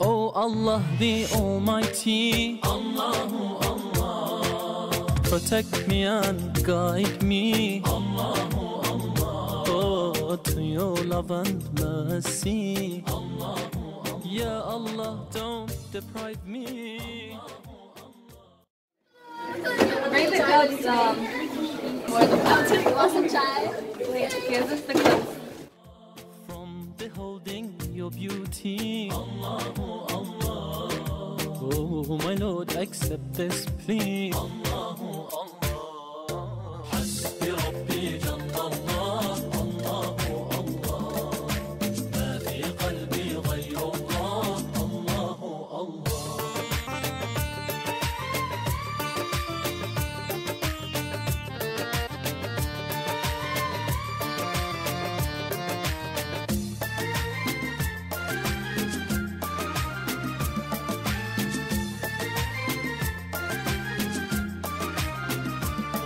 Oh Allah the Almighty, Allahu Allah, protect me and guide me, Allahu Allah, oh to your love and mercy, Allahu Allah. Ya Allah, don't deprive me. Bring the goats, or the fountain. You want some chai? Here's us the goats. From beholding your beauty, Allahu Allah, oh my Lord, accept this plea, Allahu Allah. Hasbi Rabbi Jallallah, Allahu Allah, ma fi qalbi ghayrullah, Allahu Allah.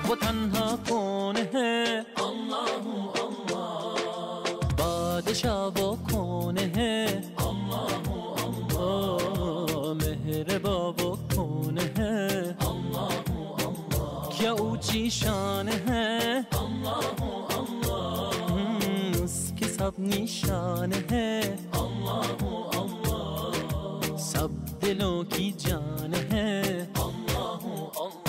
वो तन्हा कौन है, अल्लाहु अल्लाह, बादशाह वो कौन है, अल्लाहु अल्लाह, मेहरबा वो कौन है, अल्लाहु अल्लाह, क्या ऊंची शान है, अल्लाहु अल्लाह, उसकी सब निशान है, अल्लाहु अल्लाह, सब दिलों की जान है, अल्लाहु अल्लाह.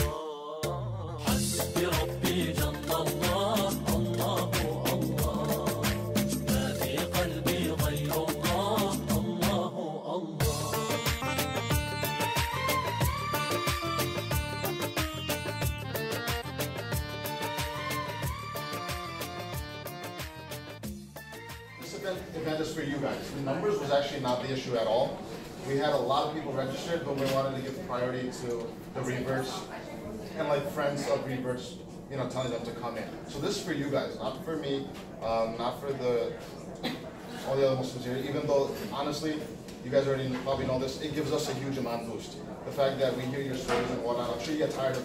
Event is for you guys. The numbers was actually not the issue at all. We had a lot of people registered, but we wanted to give priority to the Reverts and like friends of Reverts, you know, telling them to come in. So this is for you guys, not for me, not for all the other Muslims here. Even though honestly, you guys already probably know this, it gives us a huge amount boost. The fact that we hear your stories and whatnot. I'm sure you get tired of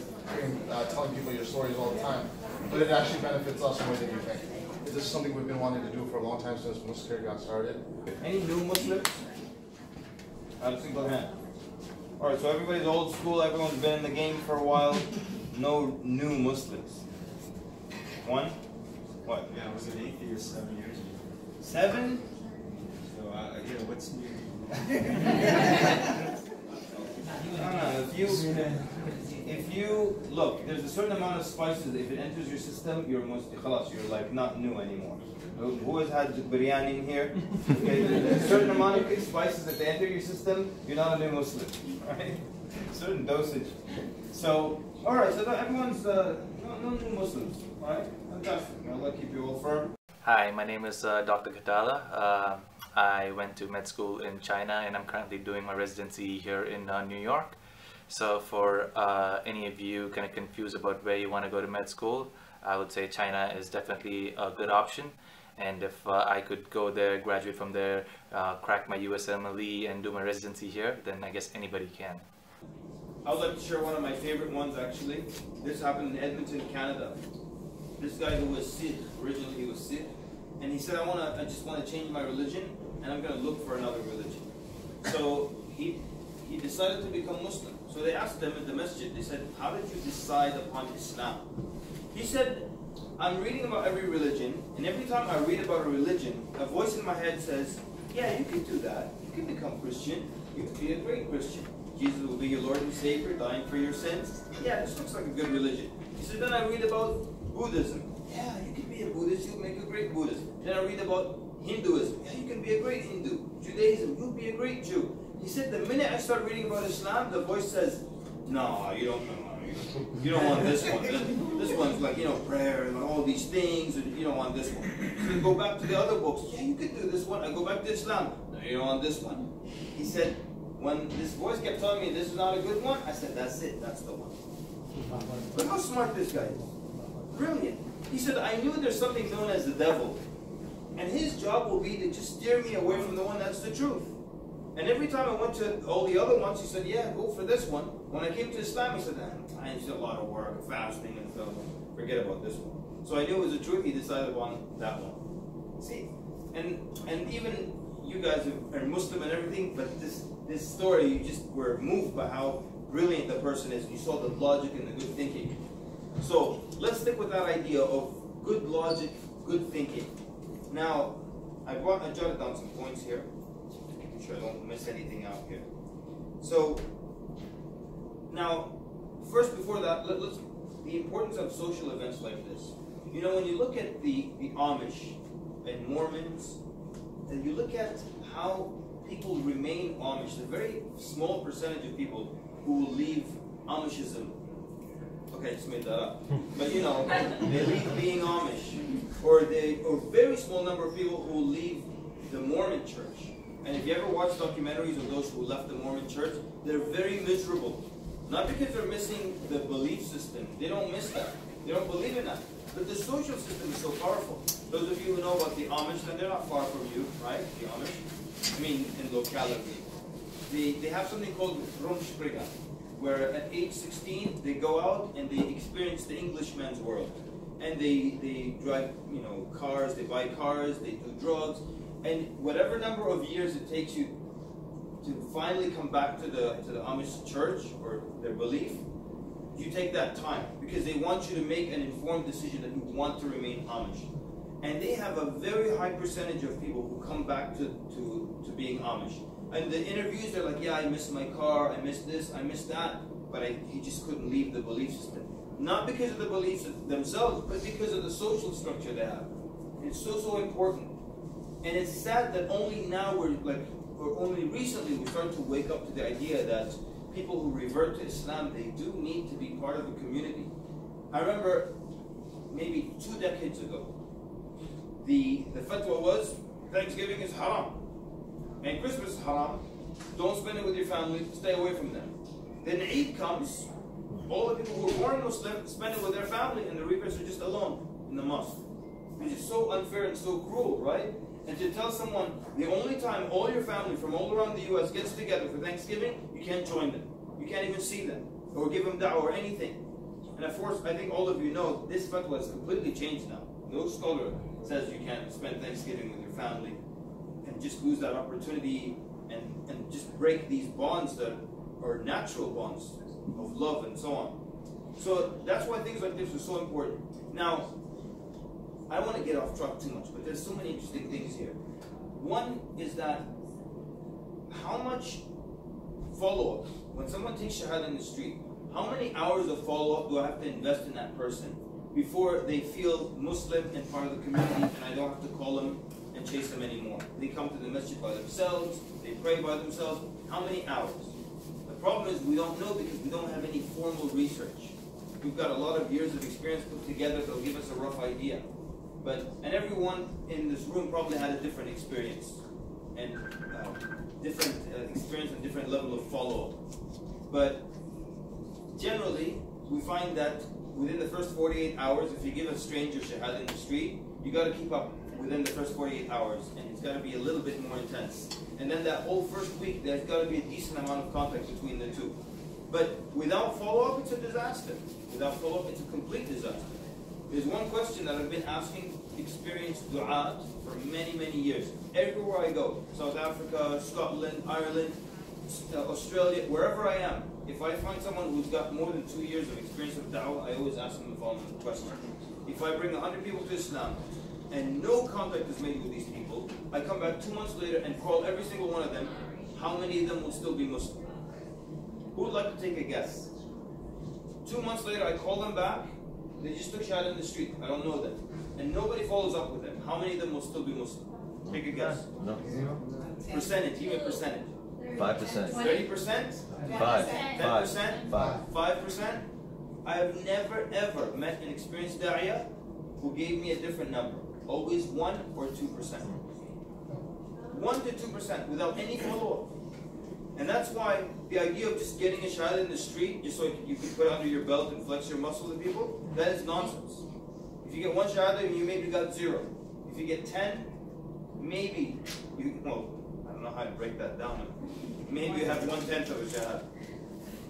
telling people your stories all the time, but it actually benefits us more than you think. This is something we've been wanting to do for a long time since Muslim got started. Any new Muslims? Not a single hand. Alright, so everybody's old school, everyone's been in the game for a while. No new Muslims. One? What? Yeah, I was an atheist 7 years ago. 7? So, yeah, what's new? If you look, there's a certain amount of spices. If it enters your system, you're you're like not new anymore. Who has had biryani in here? Okay, there's a certain amount of spices that they enter your system, you're not a new Muslim, right? Certain dosage. So, all right. So everyone's no new Muslims, all right? Fantastic. I'll keep you all firm. Hi, my name is Dr. Kadala. I went to med school in China, and I'm currently doing my residency here in New York. So for any of you kind of confused about where you want to go to med school, I would say China is definitely a good option. And if I could go there, graduate from there, crack my USMLE and do my residency here, then I guess anybody can. I would like to share one of my favorite ones actually. This happened in Edmonton, Canada. This guy who was Sikh, originally he was Sikh, and he said, I just want to change my religion, and I'm going to look for another religion. So he decided to become Muslim. So they asked him at the masjid, they said, how did you decide upon Islam? He said, I'm reading about every religion, and every time I read about a religion, a voice in my head says, yeah, you can do that. You can become Christian. You can be a great Christian. Jesus will be your Lord and Savior, dying for your sins. Yeah, this looks like a good religion. He said, then I read about Buddhism. Yeah, you can be a Buddhist. You'll make a great Buddhist. Then I read about Hinduism. Yeah, you can be a great Hindu. Judaism. You'll be a great Jew. He said, the minute I start reading about Islam, the voice says, no, you don't want this one. This one's like, prayer and all these things, and you don't want this one. So go back to the other books. Yeah, you can do this one. I go back to Islam. No, you don't want this one. He said, when this voice kept telling me this is not a good one, I said, that's it. That's the one. Look how smart this guy is. Brilliant. He said, I knew there's something known as the devil. And And his job will be to just steer me away from the one that's the truth. And every time I went to all the other ones, he said, yeah, go for this one. When I came to Islam, he said, it's a lot of work, fasting, and so forget about this one. So I knew it was the truth, he decided on that one. See? And even you guys are Muslim and everything, but this story, you just were moved by how brilliant the person is. You saw the logic and the good thinking. So let's stick with that idea of good logic, good thinking. Now, I jotted down some points here. Making sure I don't miss anything out here. So, now, first before that, let's the importance of social events like this. You know, when you look at the Amish and Mormons, and you look at how people remain Amish, a very small percentage of people who will leave Amishism. Okay, I just made that up. But you know, they leave being Amish. Or a very small number of people who will leave the Mormon church. And if you ever watch documentaries of those who left the Mormon church, they're very miserable. Not because they're missing the belief system. They don't miss that. They don't believe in that. But the social system is so powerful. Those of you who know about the Amish, and they're not far from you, right? The Amish. I mean, in locality. They have something called Rumspringa, where at age 16, they go out and they experience the Englishman's world. And they drive, you know, cars, they buy cars, they do drugs. And whatever number of years it takes you to finally come back to the Amish church or their belief, you take that time because they want you to make an informed decision that you want to remain Amish. And they have a very high percentage of people who come back to being Amish. And the interviews, they're like, yeah, I miss my car, I miss this, I miss that, but he just couldn't leave the belief system. Not because of the beliefs themselves, but because of the social structure they have. It's so important. And it's sad that only now or only recently we start to wake up to the idea that people who revert to Islam, they do need to be part of a community. I remember maybe 2 decades ago, the fatwa was, Thanksgiving is haram. And Christmas is haram. Don't spend it with your family, stay away from them. Then Eid comes, all the people who are born Muslim spend it with their family, and the Reverts are just alone in the mosque. Which is so unfair and so cruel, right? And to tell someone the only time all your family from all around the US gets together for Thanksgiving, you can't join them. You can't even see them or give them da'wah or anything. And of course, I think all of you know this fatwa has completely changed now. No scholar says you can't spend Thanksgiving with your family and just lose that opportunity and just break these bonds that are natural bonds of love and so on. So that's why things like this are so important. Now, I don't want to get off track too much, but there's so many interesting things here. One is that how much follow-up, when someone takes shahadah in the street, how many hours of follow-up do I have to invest in that person before they feel Muslim and part of the community and I don't have to call them and chase them anymore? They come to the masjid by themselves, they pray by themselves. How many hours? The problem is we don't know because we don't have any formal research. We've got a lot of years of experience put together that'll give us a rough idea. And everyone in this room probably had a different experience and different experience and different level of follow-up. But generally, we find that within the first 48 hours, if you give a stranger shahadah in the street, you got to keep up within the first 48 hours, and it's got to be a little bit more intense. And then that whole first week, there's got to be a decent amount of contact between the two. But without follow-up, it's a disaster. Without follow-up, it's a complete disaster. There's one question that I've been asking experienced du'at for many, many years. Everywhere I go, South Africa, Scotland, Ireland, Australia, wherever I am, if I find someone who's got more than 2 years of experience of da'wah, I always ask them the following question. If I bring 100 people to Islam and no contact is made with these people, I come back 2 months later and call every single one of them, how many of them will still be Muslim? Who would like to take a guess? 2 months later, I call them back. They just took shahadah in the street. I don't know them. And nobody follows up with them. How many of them will still be Muslim? Take a guess. No. Percentage, even percentage. 5%. 30%? 5. 10%? 5. 5%? I have never ever met an experienced da'iyah who gave me a different number. Always 1 or 2%. 1 to 2% without any follow-up. And that's why the idea of just getting a shahadah in the street, just so you can put it under your belt and flex your muscle to people, that is nonsense. If you get 1 shahadah, you maybe got 0. If you get 10, maybe you, well, I don't know how to break that down. Maybe you have 1/10 of a shahadah.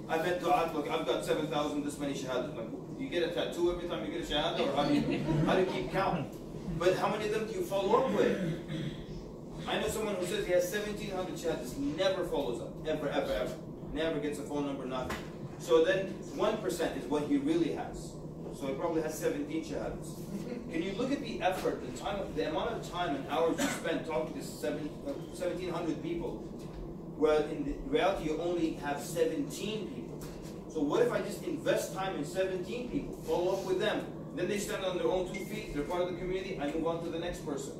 I bet du'at, look, I've got 7,000 this many shahadas. Like, you get a tattoo every time you get a shahadah, or how do you keep count? But how many of them do you follow up with? I know someone who says he has 1,700 shahadas, never follows up, ever, ever, ever. Never gets a phone number, nothing. So then 1% is what he really has. So he probably has 17 shahadas. Can you look at the effort, the amount of time and hours you spend talking to 1,700 people, where in the reality you only have 17 people. So what if I just invest time in 17 people, follow up with them, then they stand on their own 2 feet, they're part of the community, I move on to the next person.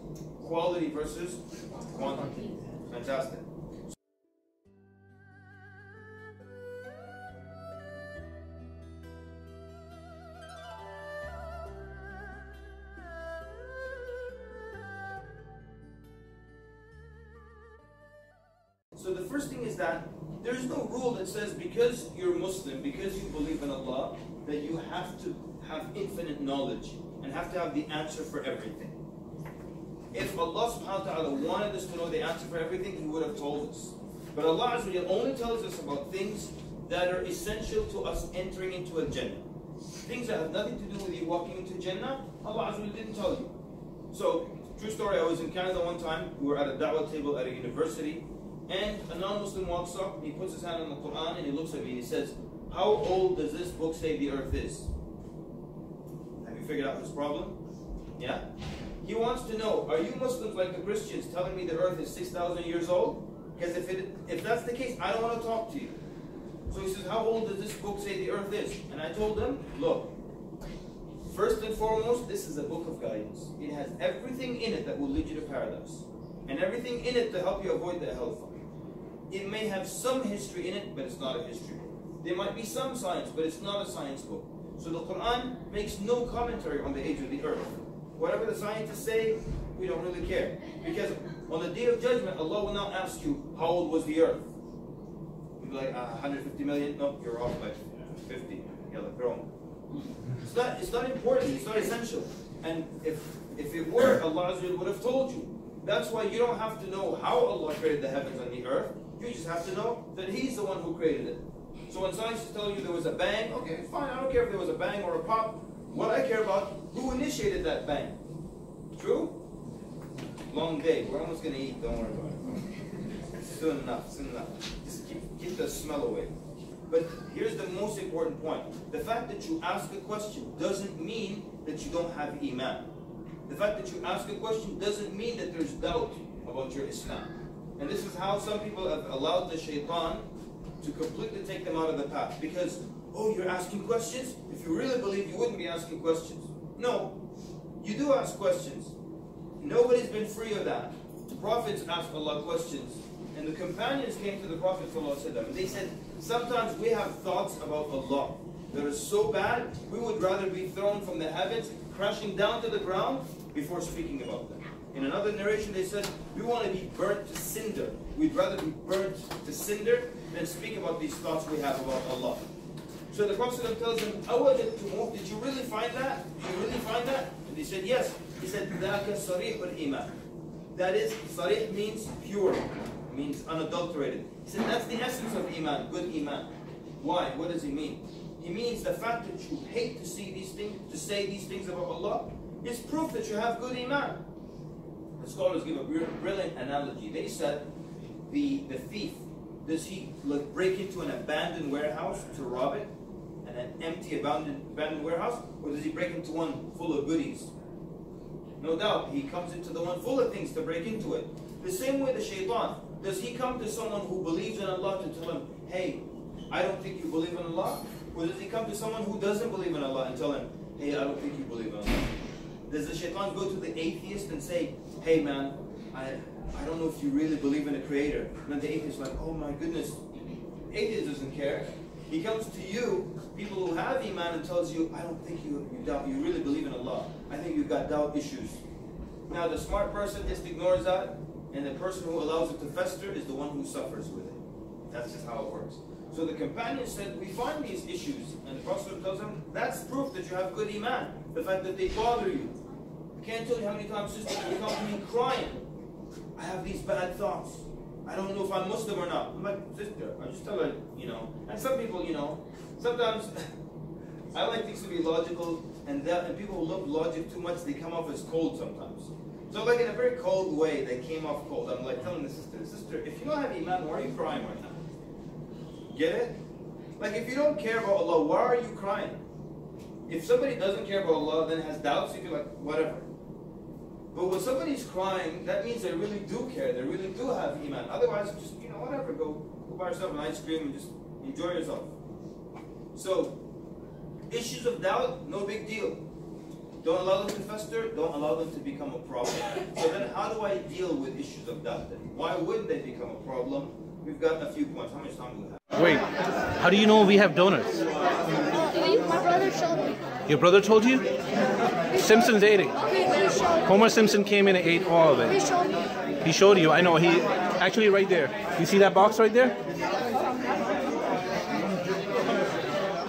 Quality versus quantity. Fantastic. So the first thing is that there's no rule that says because you're Muslim, because you believe in Allah, that you have to have infinite knowledge and have to have the answer for everything. If Allah subhanahu wa ta'ala wanted us to know the answer for everything, He would have told us. But Allah Azza wa Jalla only tells us about things that are essential to us entering into a Jannah. Things that have nothing to do with you walking into Jannah, Allah Azza wa Jalla didn't tell you. So, true story, I was in Canada one time, we were at a da'wah table at a university, and a non-Muslim walks up, and he puts his hand on the Quran, and he looks at me and he says, how old does this book say the earth is? Have you figured out his problem? Yeah? He wants to know, are you Muslims like the Christians telling me the earth is 6,000 years old? Because if that's the case, I don't want to talk to you. So he says, how old does this book say the earth is? And I told him, look, first and foremost, this is a book of guidance. It has everything in it that will lead you to paradise. And everything in it to help you avoid the hellfire. It may have some history in it, but it's not a history book. There might be some science, but it's not a science book. So the Quran makes no commentary on the age of the earth. Whatever the scientists say, we don't really care. Because on the Day of Judgment, Allah will not ask you, how old was the earth? You'll be like, 150 million? No, you're off by 50. Yeah, like wrong. It's not important, it's not essential. And if it were, Allah would have told you. That's why you don't have to know how Allah created the heavens and the earth. You just have to know that He's the one who created it. So when scientists tell you there was a bang, okay, fine, I don't care if there was a bang or a pop. What I care about, who initiated that bang? True? Long day. We're almost going to eat, don't worry about it. Soon enough, soon enough. Just keep the smell away. But here's the most important point. The fact that you ask a question doesn't mean that you don't have Iman. The fact that you ask a question doesn't mean that there's doubt about your Islam. And this is how some people have allowed the shaitan to completely take them out of the path. Because, oh, you're asking questions? If you really believe, you wouldn't be asking questions. No, you do ask questions. Nobody's been free of that. The prophets asked Allah questions. And the companions came to the Prophet ﷺ and they said, sometimes we have thoughts about Allah that are so bad, we would rather be thrown from the heavens, crashing down to the ground, before speaking about them. In another narration they said, we want to be burnt to cinder. We'd rather be burnt to cinder than speak about these thoughts we have about Allah. So the Prophet tells them, أَوَجَدْتُمُوهُ, did you really find that? Did you really find that? And they said, yes. He said, ذَاكَ صَرِيحُ الْإِيمَانِ. That is, sarih means pure, means unadulterated. He said, that's the essence of Iman, good Iman. Why? What does he mean? He means the fact that you hate to see these things, to say these things about Allah, is proof that you have good Iman. The scholars give a brilliant analogy. They said, the thief, does he break into an abandoned warehouse to rob it? An empty abandoned warehouse? Or does he break into one full of goodies? No doubt, he comes into the one full of things to break into it. The same way the shaitan, does he come to someone who believes in Allah to tell him, hey, I don't think you believe in Allah? Or does he come to someone who doesn't believe in Allah and tell him, hey, I don't think you believe in Allah? Does the shaitan go to the atheist and say, hey man, I don't know if you really believe in a creator? And then the atheist is like, oh my goodness. The atheist doesn't care. He comes to you, people who have Iman, and tells you, I don't think you really believe in Allah. I think you've got doubt issues. Now the smart person just ignores that, and the person who allows it to fester is the one who suffers with it. That's just how it works. So the companion said, we find these issues, and the Prophet tells them, that's proof that you have good Iman. The fact that they bother you. I can't tell you how many times sisters will come to me crying. have these bad thoughts. I don't know if I'm Muslim or not. I'm like, sister, I just tell her, you know. And some people, you know, sometimes I like things to be logical, and people who love logic too much, they come off as cold sometimes. So like in a very cold way, they came off cold. I'm like telling the sister, if you don't have Iman, why are you crying right now? Get it? Like if you don't care about Allah, why are you crying? If somebody doesn't care about Allah, then has doubts, you feel like, whatever. But when somebody's crying, that means they really do care. They really do have Iman. Otherwise, just, you know, whatever. Go buy yourself an ice cream and just enjoy yourself. So, issues of doubt, no big deal. Don't allow them to fester. Don't allow them to become a problem. So then how do I deal with issues of doubt then? Why wouldn't they become a problem? We've got a few points. How much time do we have? Wait, how do you know we have donuts? My brother showed me. Your brother told you? Simpson's ate it. Homer Simpson came in and ate all of He it. showed me. He showed you. I know. He actually right there. You see that box right there?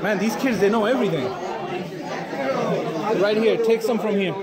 Man, these kids, they know everything. Right here. Take some from here.